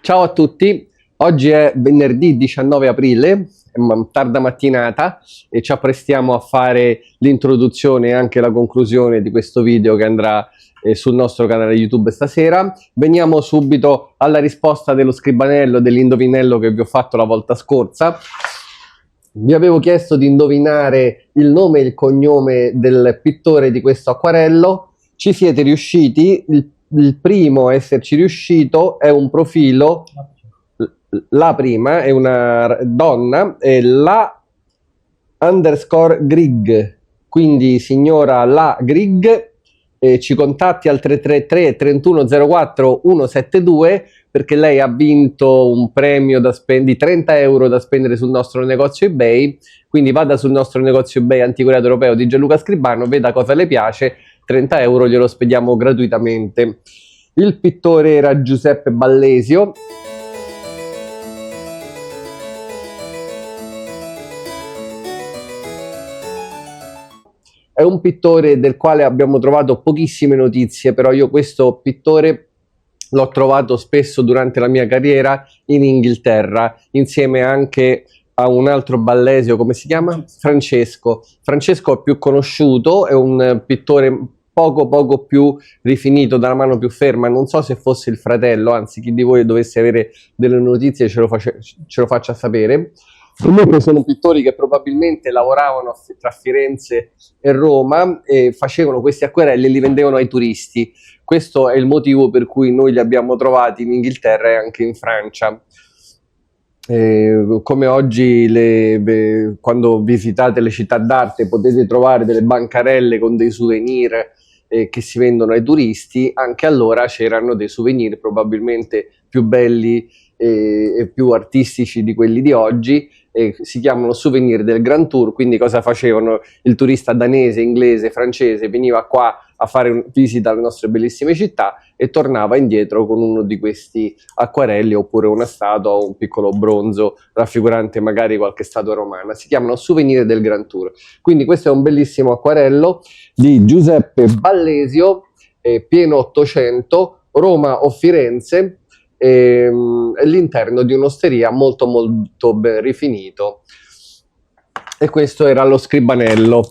Ciao a tutti, oggi è venerdì 19 aprile, è tarda mattinata e ci apprestiamo a fare l'introduzione e anche la conclusione di questo video che andrà sul nostro canale YouTube stasera. Veniamo subito alla risposta dello scribanello, dell'indovinello che vi ho fatto la volta scorsa. Vi avevo chiesto di indovinare il nome e il cognome del pittore di questo acquarello. Ci siete riusciti. Il primo a esserci riuscito è un profilo, la prima è una donna, è la underscore Grig, quindi signora la Grig, ci contatti al 333 3104 172 perché lei ha vinto un premio di 30 euro da spendere sul nostro negozio eBay. Quindi vada sul nostro negozio eBay Antiquariato Europeo di Gianluca Scribano, veda cosa le piace, 30 euro glielo spediamo gratuitamente. Il pittore era Giuseppe Ballesio. È un pittore del quale abbiamo trovato pochissime notizie, però io questo pittore l'ho trovato spesso durante la mia carriera in Inghilterra, insieme anche a un altro Ballesio, come si chiama? Francesco. Francesco è più conosciuto, è un pittore poco più rifinito, dalla mano più ferma. Non so se fosse il fratello, anzi chi di voi dovesse avere delle notizie ce lo faccia sapere. Comunque sono pittori che probabilmente lavoravano tra Firenze e Roma e facevano questi acquerelli e li vendevano ai turisti. Questo è il motivo per cui noi li abbiamo trovati in Inghilterra e anche in Francia. Come oggi quando visitate le città d'arte potete trovare delle bancarelle con dei souvenir che si vendono ai turisti, anche allora c'erano dei souvenir probabilmente più belli e più artistici di quelli di oggi. Si chiamano souvenir del Grand Tour. Quindi cosa facevano? Il turista danese, inglese, francese veniva qua a fare visita alle nostre bellissime città e tornava indietro con uno di questi acquarelli oppure una statua o un piccolo bronzo raffigurante magari qualche statua romana. Si chiamano souvenir del Grand Tour. Quindi questo è un bellissimo acquarello di Giuseppe Ballesio, pieno 800, Roma o Firenze, all'interno di un'osteria molto ben rifinito. E questo era lo scribanello.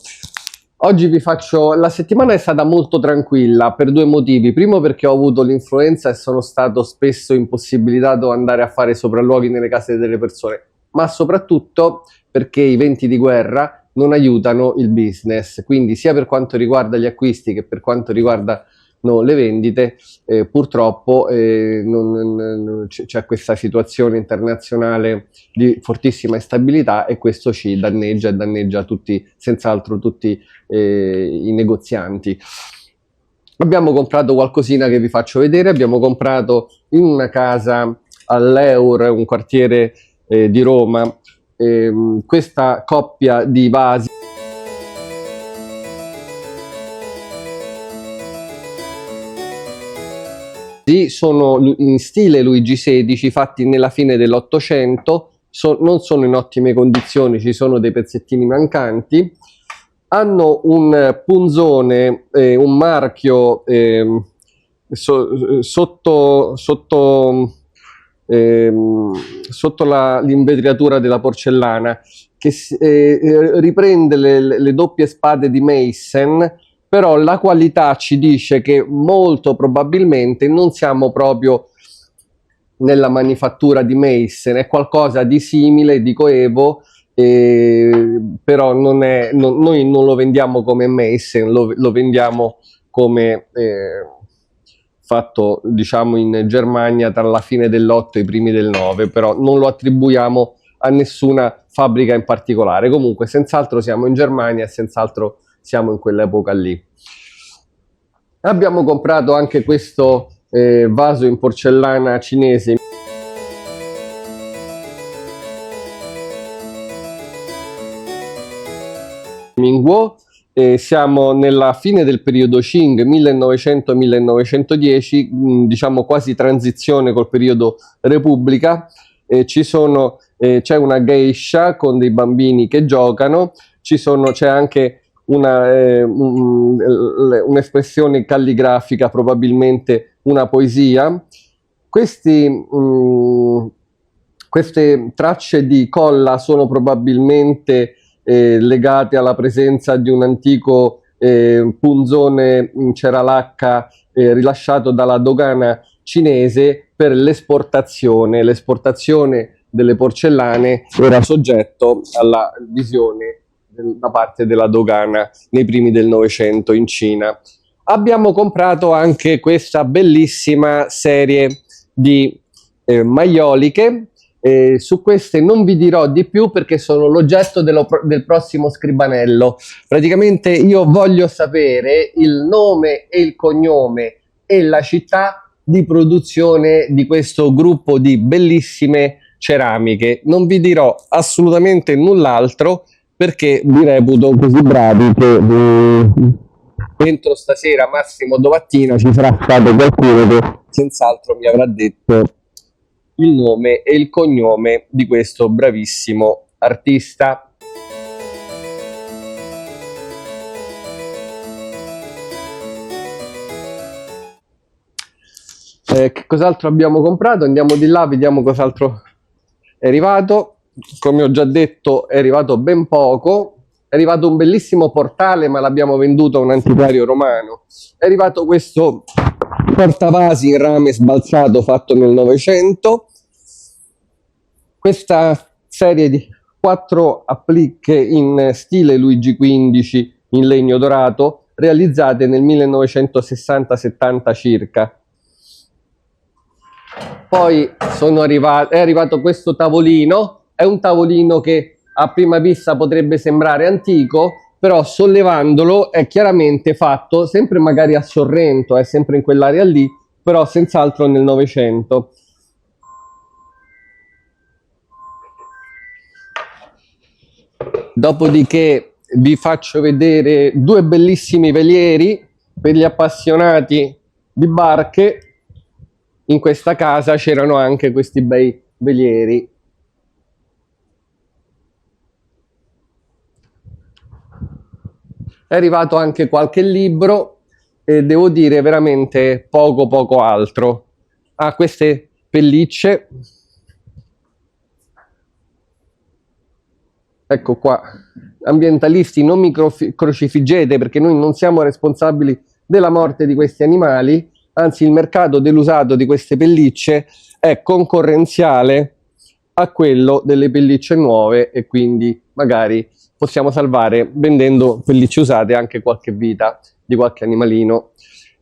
Oggi la settimana è stata molto tranquilla per due motivi. Primo, perché ho avuto l'influenza e sono stato spesso impossibilitato ad andare a fare sopralluoghi nelle case delle persone, ma soprattutto perché i venti di guerra non aiutano il business. Quindi sia per quanto riguarda gli acquisti che per quanto riguarda le vendite, purtroppo c'è questa situazione internazionale di fortissima instabilità e questo ci danneggia e danneggia senz'altro tutti i negozianti. Abbiamo comprato qualcosina che vi faccio vedere. Abbiamo comprato in una casa all'Eur, un quartiere di Roma, questa coppia di vasi. Sono in stile Luigi XVI, fatti nella fine dell'Ottocento, non sono in ottime condizioni, ci sono dei pezzettini mancanti. Hanno un punzone, un marchio sotto l'invetriatura della porcellana che riprende le doppie spade di Meissen. Però la qualità ci dice che molto probabilmente non siamo proprio nella manifattura di Meissen, è qualcosa di simile, di coevo, però noi non lo vendiamo come Meissen, lo vendiamo come fatto diciamo in Germania tra la fine dell'8 e i primi del 9, però non lo attribuiamo a nessuna fabbrica in particolare. Comunque senz'altro siamo in Germania e senz'altro siamo in quell'epoca lì. Abbiamo comprato anche questo vaso in porcellana cinese Mingguo. Siamo nella fine del periodo Qing, 1900-1910, diciamo quasi transizione col periodo Repubblica. C'è una geisha con dei bambini che giocano, c'è anche un'espressione calligrafica, probabilmente una poesia. queste tracce di colla sono probabilmente legate alla presenza di un antico punzone in cera lacca rilasciato dalla dogana cinese per l'esportazione. L'esportazione delle porcellane era soggetto alla visione da parte della dogana nei primi del Novecento in Cina. Abbiamo comprato anche questa bellissima serie di maioliche. Su queste non vi dirò di più perché sono l'oggetto del prossimo scribanello. Praticamente io voglio sapere il nome e il cognome e la città di produzione di questo gruppo di bellissime ceramiche. Non vi dirò assolutamente null'altro perché vi reputo così bravi che entro stasera, massimo domattina, ci sarà stato qualcuno che senz'altro mi avrà detto il nome e il cognome di questo bravissimo artista. Che cos'altro abbiamo comprato? Andiamo di là, vediamo cos'altro è arrivato. Come ho già detto, è arrivato ben poco. È arrivato un bellissimo portale, ma l'abbiamo venduto a un antiquario romano. È arrivato questo portavasi in rame sbalzato fatto nel Novecento. Questa serie di 4 applicche in stile Luigi XV in legno dorato, realizzate nel 1960-70 circa. Poi è arrivato questo tavolino. È un tavolino che a prima vista potrebbe sembrare antico, però sollevandolo è chiaramente fatto sempre magari a Sorrento, è sempre in quell'area lì, però senz'altro nel Novecento. Dopodiché vi faccio vedere 2 bellissimi velieri per gli appassionati di barche. In questa casa c'erano anche questi bei velieri. È arrivato anche qualche libro e devo dire veramente poco altro. Queste pellicce. Ecco qua, ambientalisti, non mi crocifiggete perché noi non siamo responsabili della morte di questi animali, anzi il mercato dell'usato di queste pellicce è concorrenziale a quello delle pellicce nuove e quindi magari possiamo salvare vendendo pellicce usate anche qualche vita di qualche animalino.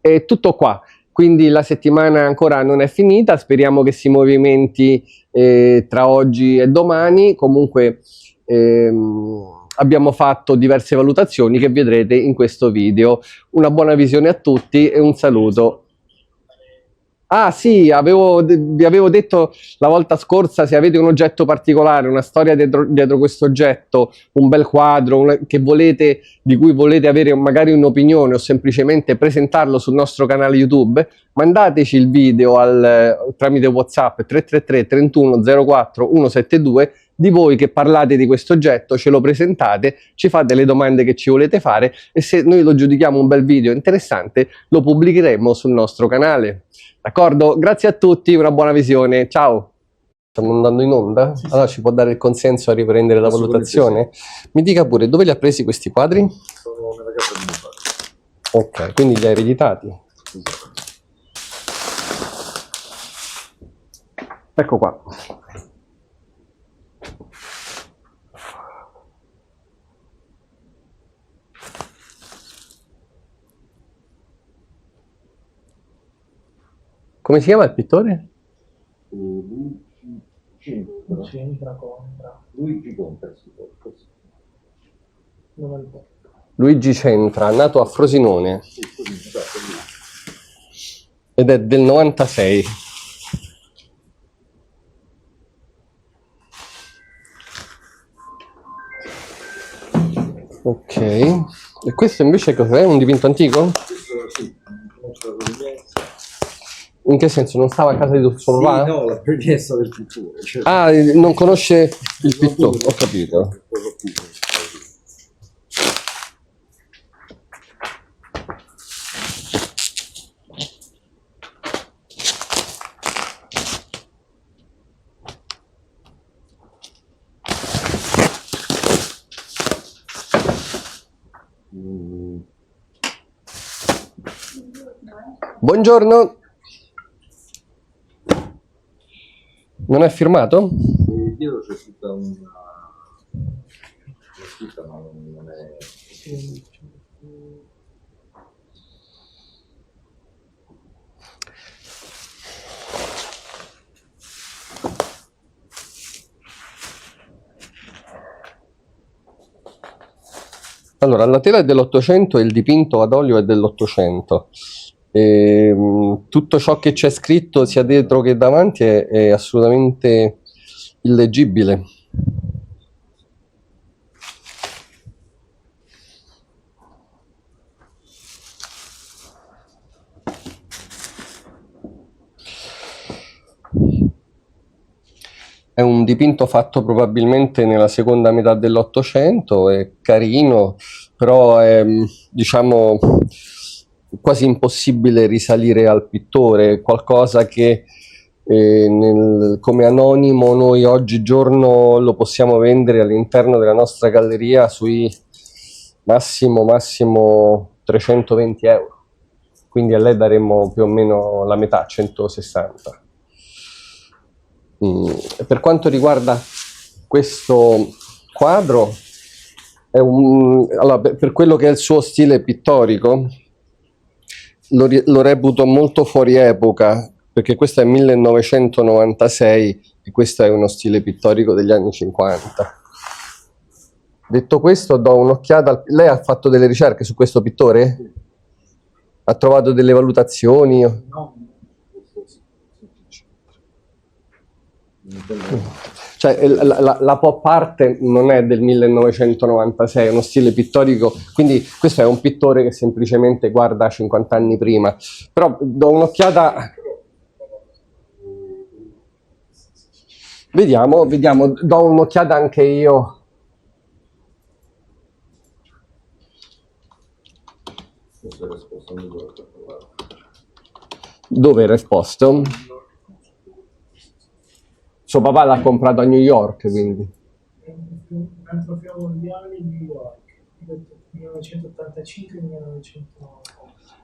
È tutto qua, quindi la settimana ancora non è finita, speriamo che si movimenti tra oggi e domani. Comunque abbiamo fatto diverse valutazioni che vedrete in questo video. Una buona visione a tutti e un saluto. Ah sì, vi avevo detto la volta scorsa, se avete un oggetto particolare, una storia dietro questo oggetto, un bel quadro di cui volete avere magari un'opinione o semplicemente presentarlo sul nostro canale YouTube, mandateci il video tramite WhatsApp 333 31 04 172 di voi che parlate di questo oggetto, ce lo presentate, ci fate le domande che ci volete fare e se noi lo giudichiamo un bel video interessante lo pubblicheremo sul nostro canale. D'accordo? Grazie a tutti, una buona visione, ciao! Stiamo andando in onda? Sì, sì. Allora ci può dare il consenso a riprendere la valutazione? Sì. Mi dica pure, dove li ha presi questi quadri? Sono nella casa di mio padre. Ok, quindi li ha ereditati? Esatto. Ecco qua. Come si chiama il pittore? Luigi Contra. Luigi Centra, nato a Frosinone ed è del 96. Ok, e questo invece cos'è? Un dipinto antico? Questo sì, In che senso? Non stava a casa di suo papà? Sì, no, la provenienza del pittore. Cioè... Ah, non conosce il pittore, ho capito. Buongiorno. Non è firmato? E dietro c'è tutta una scritta, ma non è... Allora, la tela è dell'800 e il dipinto ad olio è dell'800. Tutto ciò che c'è scritto sia dietro che davanti è assolutamente illeggibile. È un dipinto fatto probabilmente nella seconda metà dell'Ottocento, è carino, però è, diciamo, quasi impossibile risalire al pittore, qualcosa che come anonimo noi oggigiorno lo possiamo vendere all'interno della nostra galleria sui massimo 320 euro, quindi a lei daremmo più o meno la metà, 160. Per quanto riguarda questo quadro, allora, per quello che è il suo stile pittorico, lo reputo molto fuori epoca, perché questo è 1996 e questo è uno stile pittorico degli anni 50. Detto questo, do un'occhiata. Lei ha fatto delle ricerche su questo pittore? Ha trovato delle valutazioni? No. Cioè la pop art non è del 1996, è uno stile pittorico, quindi questo è un pittore che semplicemente guarda 50 anni prima. Però do un'occhiata, vediamo, do un'occhiata anche io. Dove era esposto? Suo papà l'ha comprato a New York, quindi. Un trofeo mondiale in New York, 1985-1990.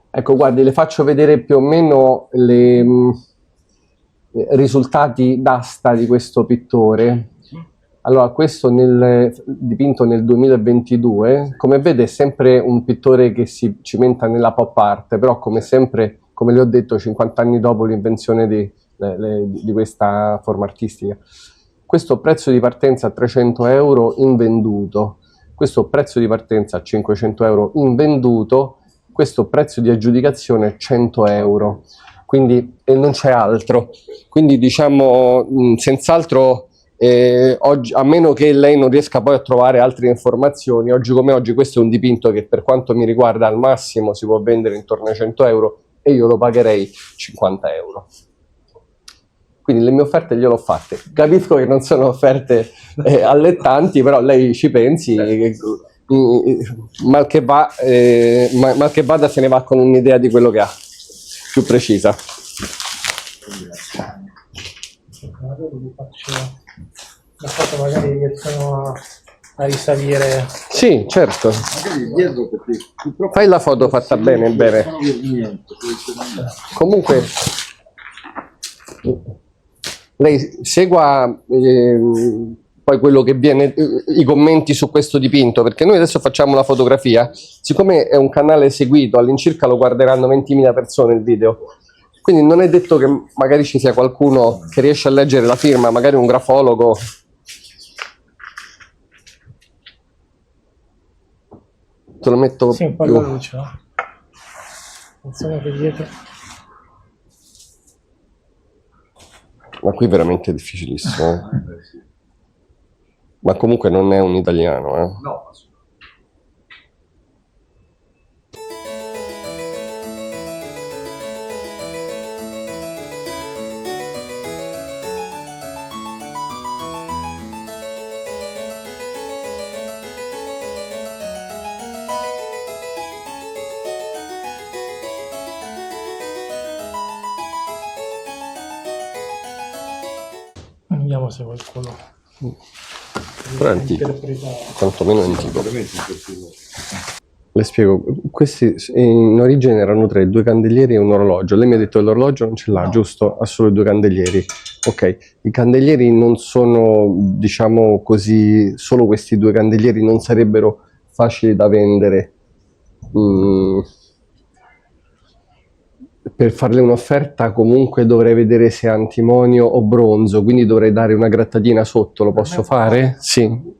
Ecco, guardi, le faccio vedere più o meno i risultati d'asta di questo pittore. Allora, questo dipinto nel 2022, come vede è sempre un pittore che si cimenta nella pop art, però come sempre, come le ho detto, 50 anni dopo l'invenzione di questa forma artistica. Questo prezzo di partenza a 300 euro invenduto, questo prezzo di partenza a 500 euro invenduto, questo prezzo di aggiudicazione 100 euro, quindi non c'è altro. Quindi diciamo senz'altro oggi, a meno che lei non riesca poi a trovare altre informazioni, oggi come oggi questo è un dipinto che per quanto mi riguarda al massimo si può vendere intorno ai 100 euro e io lo pagherei 50 euro. Quindi le mie offerte gliele ho fatte. Capisco che non sono offerte allettanti, però lei ci pensi, mal che vada se ne va con un'idea di quello che ha, più precisa. La foto magari riescono a risalire. Sì, certo. Magari dietro, perché purtroppo Fai la foto fatta bene, bene. Comunque, lei segua poi quello che viene, i commenti su questo dipinto, perché noi adesso facciamo la fotografia, siccome è un canale seguito, all'incirca lo guarderanno 20.000 persone il video, quindi non è detto che magari ci sia qualcuno che riesce a leggere la firma, magari un grafologo. Te lo metto Sì, un po' più. alla luce, no? Insomma che dietro. Ma qui è veramente difficilissimo. Ma comunque non è un italiano, eh? No, Vediamo se qualcuno. Però è antico, quantomeno è antico. Le spiego, questi in origine erano 3, 2 candelieri e un orologio. Lei mi ha detto che l'orologio non ce l'ha, No. giusto? Ha solo 2 candelieri. Ok, i candelieri non sono, diciamo così, solo questi 2 candelieri non sarebbero facili da vendere. Per farle un'offerta comunque dovrei vedere se è antimonio o bronzo, quindi dovrei dare una grattatina sotto, lo posso fare? Sì.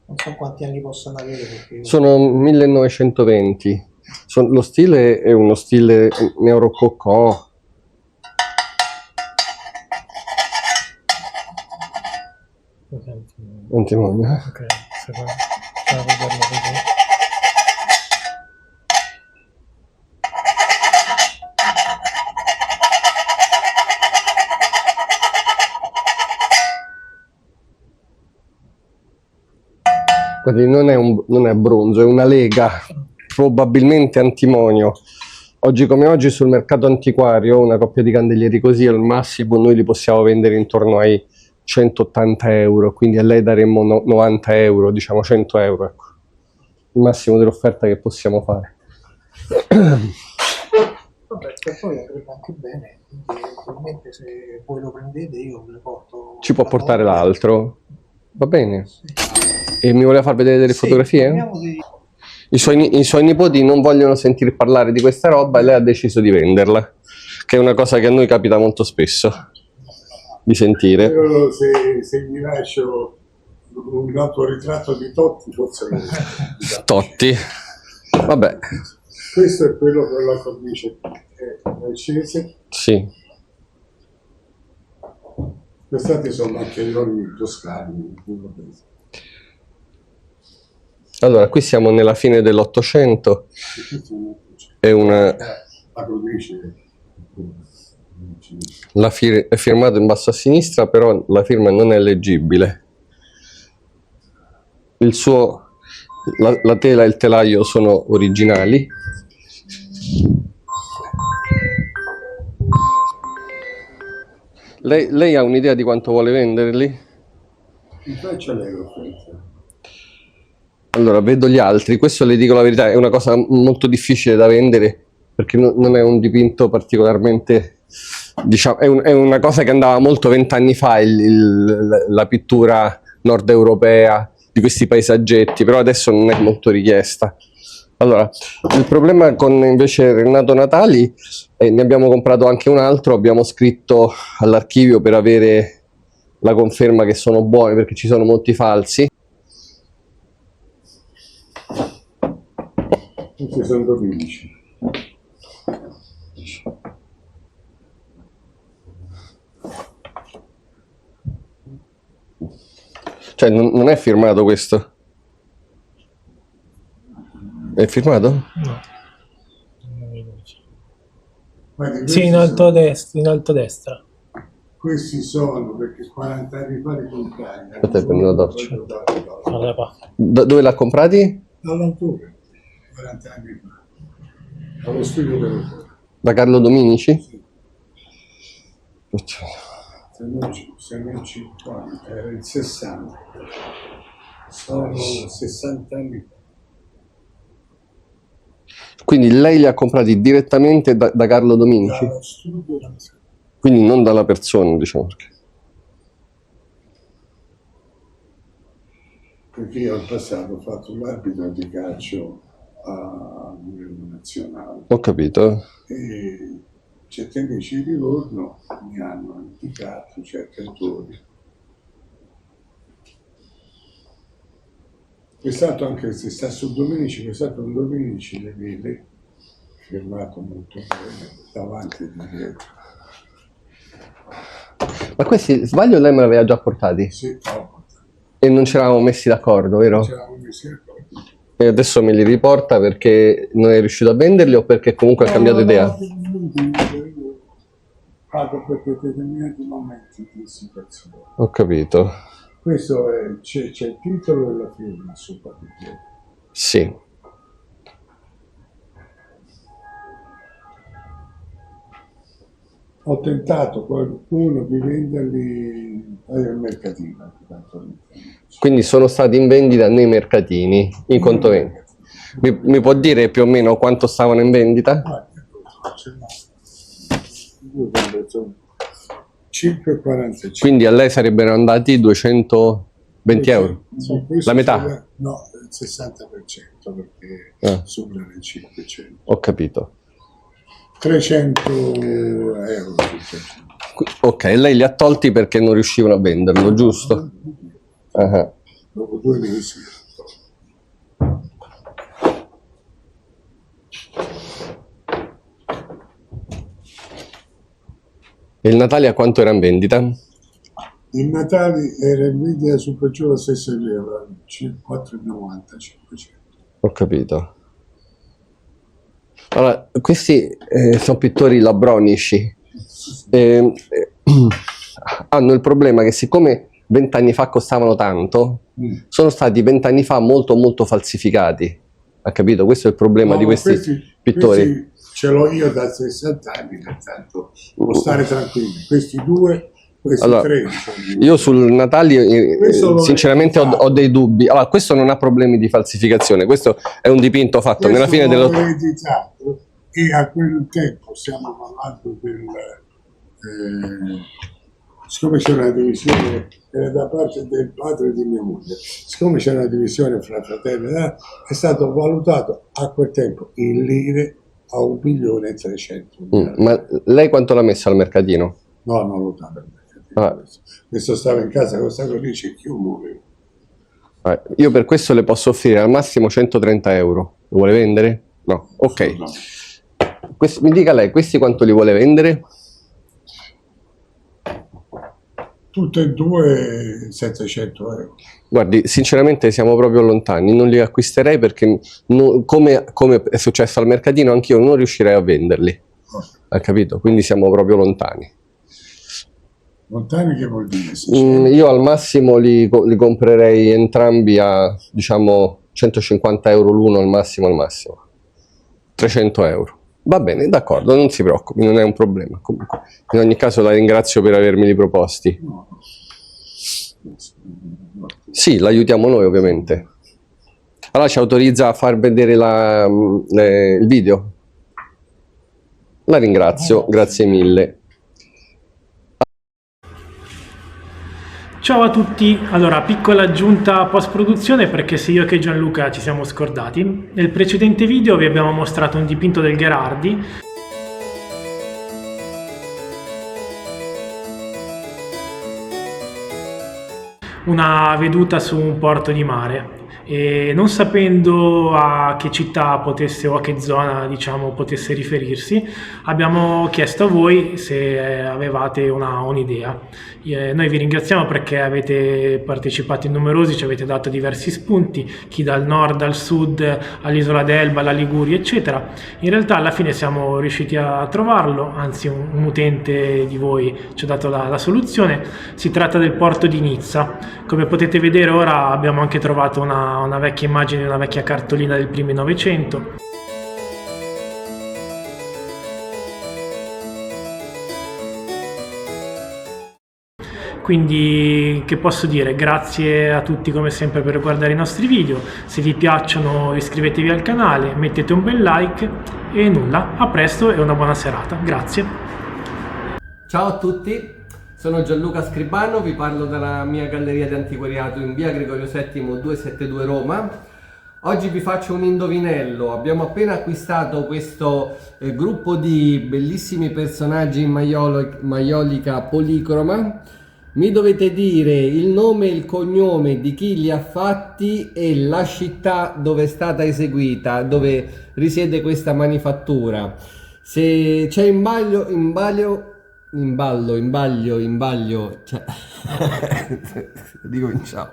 Non so quanti anni possono avere perché io... Sono 1920. Lo stile è uno stile neorococò. Antimonio. Ok, secondo. Stavo vederlo così. Quindi non è bronzo, è una lega, probabilmente antimonio. Oggi come oggi sul mercato antiquario una coppia di candelieri così al massimo noi li possiamo vendere intorno ai 180 euro, quindi a lei daremmo 90 euro, diciamo 100 euro, ecco. Il massimo dell'offerta che possiamo fare. Vabbè, per poi andrebbe anche bene, quindi eventualmente se voi lo prendete io ve le porto... Ci può portare l'altro? Va bene. Sì. E mi voleva far vedere delle Sì, fotografie? parliamo di... I suoi nipoti non vogliono sentir parlare di questa roba e lei ha deciso di venderla, che è una cosa che a noi capita molto spesso, di sentire. Io se mi lascio un autoritratto di Totti, forse lo Totti. Vabbè, questo è quello con la cornice accese. sì. Questi sono maccheroni toscani. Allora, qui siamo nella fine dell'Ottocento. È una... La cornice È firmato in basso a sinistra, però la firma non è leggibile. La tela e il telaio sono originali. Lei ha un'idea di quanto vuole venderli? in faccia l'euro. Allora, vedo gli altri. Questo, le dico la verità, è una cosa molto difficile da vendere perché non è un dipinto particolarmente, diciamo, è una cosa che andava molto 20 anni fa, la pittura nord europea di questi paesaggetti, però adesso non è molto richiesta. Allora, il problema con invece Renato Natali, ne abbiamo comprato anche un altro, abbiamo scritto all'archivio per avere la conferma che sono buoni perché ci sono molti falsi. Questi sono 12. Cioè, non è firmato questo? È firmato? No. Non mi dice. Guardi, Sì, in alto, in alto destra. Questi sono perché 40 anni fa li comprai. Aspetta, prendo la torcia. Guarda qua. Dove l'ha comprati? Dall'autore, 40 anni fa. Allo studio dell'autore. Da Carlo Dominici? Se non 50, era il 60. Sono 60 anni fa. Quindi lei li ha comprati direttamente da Carlo Dominici? Dallo studio dell'autore. Quindi non dalla persona, diciamo. Perché io al passato ho fatto l'arbitro di calcio a livello nazionale Ho capito. e certi amici di Livorno mi hanno indicato certi autori. Quest'altro anche se sta su Dominici, quest'altro un Dominici le vede firmato molto bene davanti e di dietro. Ma questi, sbaglio, lei me li aveva già portati? Sì, no, E non ci eravamo messi d'accordo, vero? c'eravamo messi d'accordo. E adesso me li riporta perché non è riuscito a venderli o perché comunque ha cambiato idea? Pago per determinati momenti di situazione. Ho capito. Questo è, c'è il titolo e la firma sopra di te. Sì. ho tentato qualcuno di venderli al mercatino. Tanto Quindi sono stati in vendita nei mercatini, in conto vendita. Mi può dire più o meno quanto stavano in vendita? 5,45. Quindi a lei sarebbero andati 220 euro? Sì, questo La metà? sarà- no, il 60% perché superano il 5%. Ho capito. 300 euro. Ok, lei li ha tolti perché non riuscivano a venderlo, giusto? Ah. Dopo 2 mesi. E il Natale a quanto era in vendita? Il Natale era in vendita su per giù la stessa euro, 4,90, 500. Ho capito. Allora, questi sono pittori labronici. Hanno il problema che siccome 20 anni fa costavano tanto, sono stati 20 anni fa molto molto falsificati. Ha capito? Questo è il problema di questi pittori. Questi ce l'ho io da 60 anni, pertanto può stare tranquilli. Questi due, questi Allora, 13. io sul Natale Questo sinceramente ho dei dubbi. Allora, questo non ha problemi di falsificazione, questo è un dipinto fatto nella fine l'ho dello... ereditato e a quel tempo stiamo parlando del... siccome c'era una divisione, era da parte del padre di mia moglie, siccome c'era una divisione fra fratelli, è stato valutato a quel tempo in lire a 1.300.000. Ma lei quanto l'ha messo al mercatino? No, non lo dava il mercatino. Ah. Questo stava in casa con questa cornice che io muovevo. Io per questo le posso offrire al massimo 130 euro. Lo vuole vendere? No, ok. No. Mi dica lei, questi quanto li vuole vendere? Tutte e due 700 euro. Guardi, sinceramente siamo proprio lontani, non li acquisterei perché come è successo al mercatino anch'io non riuscirei a venderli, ha capito? Quindi siamo proprio lontani. Lontani che vuol dire? Io al massimo li comprerei entrambi a, diciamo, 150 euro l'uno al massimo, 300 euro. Va bene, d'accordo, non si preoccupi, non è un problema. Comunque, in ogni caso la ringrazio per avermeli proposti. No. Sì, l'aiutiamo noi ovviamente. Allora ci autorizza a far vedere il video? La ringrazio, grazie mille. Ciao a tutti, allora piccola aggiunta post produzione perché sia io che Gianluca ci siamo scordati. Nel precedente video vi abbiamo mostrato un dipinto del Gherardi. Una veduta su un porto di mare e non sapendo a che città potesse o a che zona diciamo potesse riferirsi abbiamo chiesto a voi se avevate un'idea. Noi vi ringraziamo perché avete partecipato in numerosi, ci avete dato diversi spunti, chi dal nord al sud all'isola d'Elba, alla Liguria eccetera. In realtà alla fine siamo riusciti a trovarlo, anzi un utente di voi ci ha dato la soluzione. Si tratta del porto di Nizza. Come potete vedere ora abbiamo anche trovato una vecchia immagine, una vecchia cartolina del primo Novecento. Quindi che posso dire, grazie a tutti come sempre per guardare i nostri video, se vi piacciono iscrivetevi al canale, mettete un bel like e nulla, a presto e una buona serata, grazie. Ciao a tutti, sono Gianluca Scribano, vi parlo dalla mia galleria di antiquariato in via Gregorio VII 272 Roma. Oggi vi faccio un indovinello. Abbiamo appena acquistato questo gruppo di bellissimi personaggi in maiolica policroma. Mi dovete dire il nome e il cognome di chi li ha fatti e la città dove è stata eseguita, dove risiede questa manifattura. Se c'è in ballo, cioè... Ricominciamo.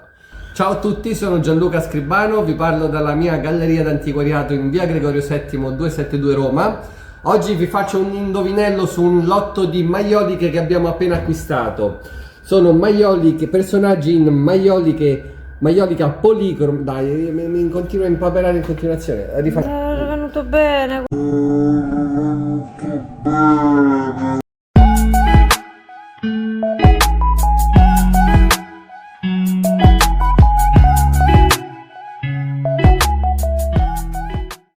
Ciao a tutti, sono Gianluca Scribano, vi parlo dalla mia galleria d'antiquariato in via Gregorio VII 272 Roma. Oggi vi faccio un indovinello su un lotto di maioliche che abbiamo appena acquistato. Sono maioliche, personaggi in maiolica policroma. Dai, mi continuo a impaperare in continuazione. È venuto bene.